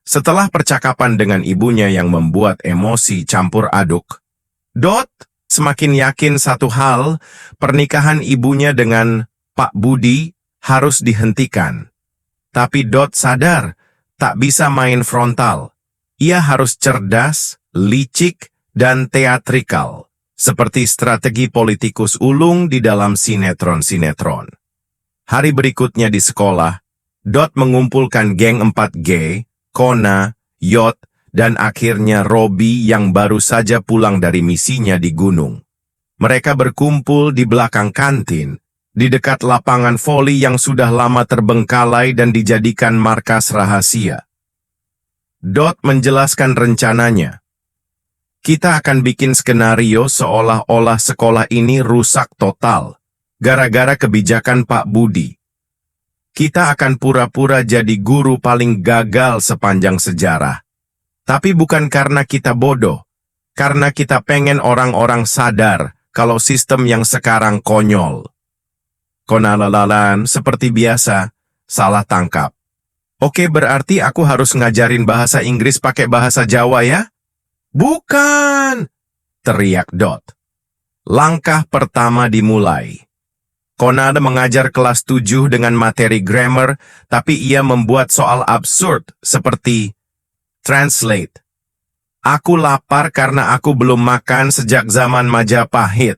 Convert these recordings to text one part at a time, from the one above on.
Setelah percakapan dengan ibunya yang membuat emosi campur aduk, Dot semakin yakin satu hal, pernikahan ibunya dengan Pak Budi harus dihentikan. Tapi Dot sadar, tak bisa main frontal. Ia harus cerdas, licik, dan teatrikal, seperti strategi politikus ulung di dalam sinetron-sinetron. Hari berikutnya di sekolah, Dot mengumpulkan geng 4G, Kona, Yot, dan akhirnya Robi yang baru saja pulang dari misinya di gunung. Mereka berkumpul di belakang kantin, di dekat lapangan voli yang sudah lama terbengkalai dan dijadikan markas rahasia. Dot menjelaskan rencananya. Kita akan bikin skenario seolah-olah sekolah ini rusak total, gara-gara kebijakan Pak Budi. Kita akan pura-pura jadi guru paling gagal sepanjang sejarah. Tapi bukan karena kita bodoh, karena kita pengen orang-orang sadar kalau sistem yang sekarang konyol. Konalalalan, seperti biasa, salah tangkap. Oke, berarti aku harus ngajarin bahasa Inggris pakai bahasa Jawa ya? Bukan! Teriak Dot. Langkah pertama dimulai. Konada mengajar kelas 7 dengan materi grammar, tapi ia membuat soal absurd seperti translate. Aku lapar karena aku belum makan sejak zaman Majapahit.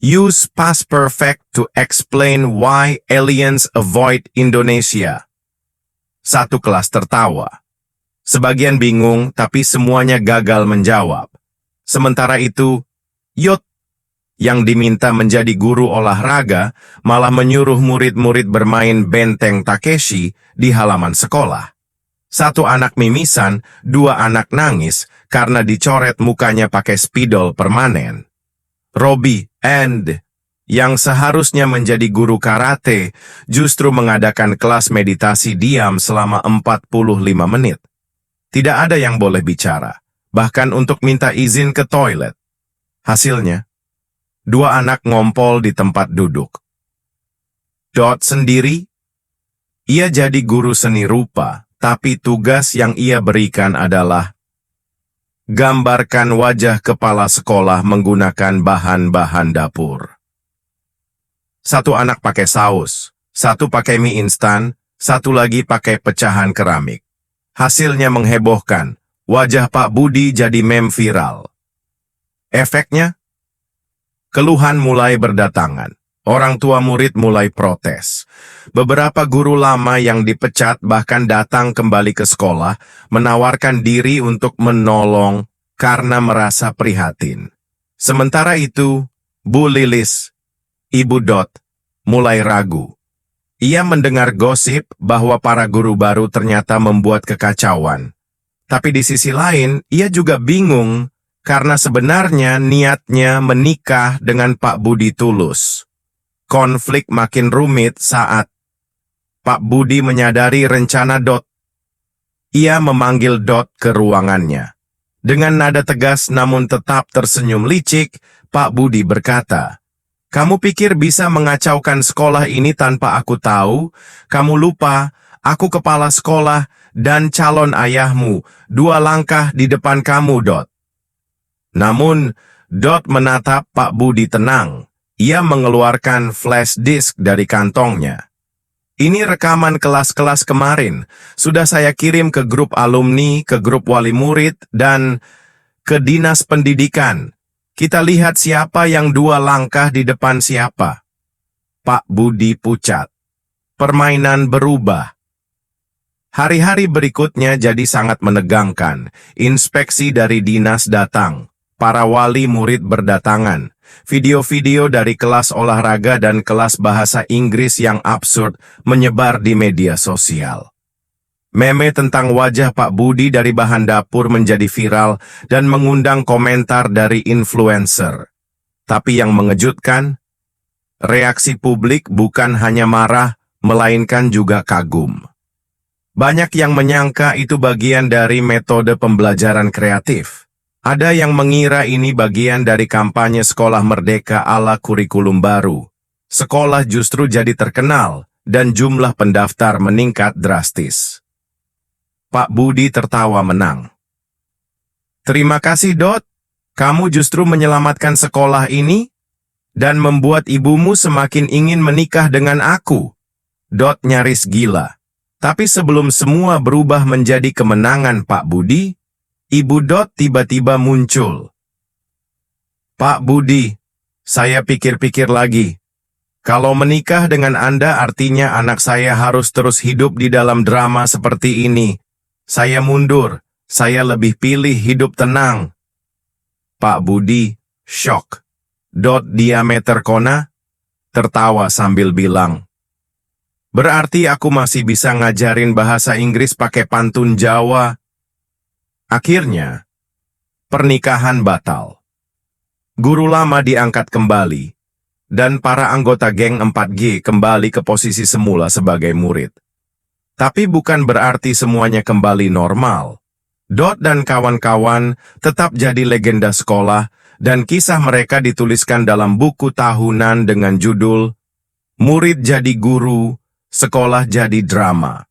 Use past perfect to explain why aliens avoid Indonesia. Satu kelas tertawa. Sebagian bingung, tapi semuanya gagal menjawab. Sementara itu, Yot, yang diminta menjadi guru olahraga, malah menyuruh murid-murid bermain benteng Takeshi di halaman sekolah. Satu anak mimisan, dua anak nangis karena dicoret mukanya pakai spidol permanen. Robi yang seharusnya menjadi guru karate, justru mengadakan kelas meditasi diam selama 45 menit. Tidak ada yang boleh bicara, bahkan untuk minta izin ke toilet. Hasilnya, dua anak ngompol di tempat duduk. Dot sendiri, ia jadi guru seni rupa, tapi tugas yang ia berikan adalah gambarkan wajah kepala sekolah menggunakan bahan-bahan dapur. Satu anak pakai saus, satu pakai mie instan, satu lagi pakai pecahan keramik. Hasilnya menghebohkan, wajah Pak Budi jadi meme viral. Efeknya? Keluhan mulai berdatangan. Orang tua murid mulai protes. Beberapa guru lama yang dipecat bahkan datang kembali ke sekolah, menawarkan diri untuk menolong karena merasa prihatin. Sementara itu, Bu Lilis, Ibu Dot, mulai ragu. Ia mendengar gosip bahwa para guru baru ternyata membuat kekacauan. Tapi di sisi lain, ia juga bingung karena sebenarnya niatnya menikah dengan Pak Budi tulus. Konflik makin rumit saat Pak Budi menyadari rencana Dot. Ia memanggil Dot ke ruangannya. Dengan nada tegas namun tetap tersenyum licik, Pak Budi berkata, "Kamu pikir bisa mengacaukan sekolah ini tanpa aku tahu? Kamu lupa, aku kepala sekolah dan calon ayahmu, 2 langkah di depan kamu, Dot." Namun, Dot menatap Pak Budi tenang. Ia mengeluarkan flash disk dari kantongnya. "Ini rekaman kelas-kelas kemarin. Sudah saya kirim ke grup alumni, ke grup wali murid, dan ke dinas pendidikan. Kita lihat siapa yang 2 langkah di depan siapa." Pak Budi pucat. Permainan berubah. Hari-hari berikutnya jadi sangat menegangkan. Inspeksi dari dinas datang. Para wali murid berdatangan. Video-video dari kelas olahraga dan kelas bahasa Inggris yang absurd menyebar di media sosial. Meme tentang wajah Pak Budi dari bahan dapur menjadi viral dan mengundang komentar dari influencer. Tapi yang mengejutkan, reaksi publik bukan hanya marah, melainkan juga kagum. Banyak yang menyangka itu bagian dari metode pembelajaran kreatif. Ada yang mengira ini bagian dari kampanye sekolah merdeka ala kurikulum baru. Sekolah justru jadi terkenal dan jumlah pendaftar meningkat drastis. Pak Budi tertawa menang. Terima kasih, Dot. Kamu justru menyelamatkan sekolah ini dan membuat ibumu semakin ingin menikah dengan aku. Dot nyaris gila. Tapi sebelum semua berubah menjadi kemenangan Pak Budi, Ibu Dot tiba-tiba muncul. Pak Budi, saya pikir-pikir lagi. Kalau menikah dengan Anda artinya anak saya harus terus hidup di dalam drama seperti ini. Saya mundur, saya lebih pilih hidup tenang. Pak Budi, shock. Dot diameter kona, tertawa sambil bilang, berarti aku masih bisa ngajarin bahasa Inggris pakai pantun Jawa. Akhirnya, pernikahan batal. Guru lama diangkat kembali, dan para anggota geng 4G kembali ke posisi semula sebagai murid. Tapi bukan berarti semuanya kembali normal. Dot dan kawan-kawan tetap jadi legenda sekolah, dan kisah mereka dituliskan dalam buku tahunan dengan judul Murid Jadi Guru, Sekolah Jadi Drama.